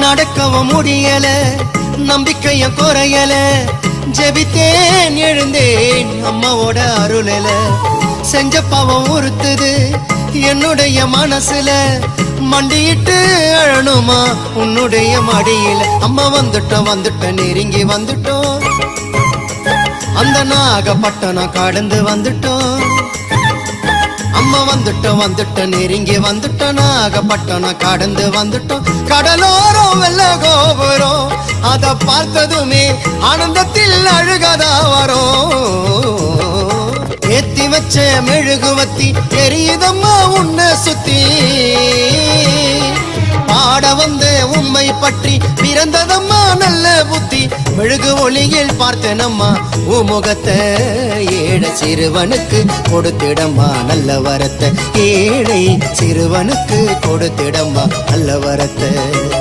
நடக்கவும் முடியல, நம்பிக்கைய குறையல, ஜெபித்தேன் எழுந்தேன் அம்மாவோட அருளல. செஞ்ச பாவம் உறுத்துது என்னுடைய மனசுல, மண்டியிட்டு அழணுமா உன்னுடைய மடியில. அம்மா வந்துட்டோம் நெருங்கி வந்துட்டோம், அந்த நாகப்பட்டினம் கடந்து வந்துட்டோம். அம்மா வந்துட்டோம் நெருங்கி வந்துட்டோம், நாகப்பட்டினம் கடந்து வந்துட்டோம். கடலோரம் வெள்ள கோபுரம் அத பார்த்ததுமே ஆனந்தத்தில் அழுகதா வரும். ஏத்தி வச்ச மெழுகுவத்தி எரியுதம்மா உன்னை சுத்தி, பாட வந்த உம்மை பற்றி பிறந்ததம்மா நல்ல புத்தி. மெழுகு ஒளியில் பார்த்தனம்மா உமுகத்தை, ஏழை சிறுவனுக்கு கொடுத்திடம்மா நல்ல வரத்தை. ஏழை சிறுவனுக்கு கொடுத்திடம்மா நல்ல வரத்தை.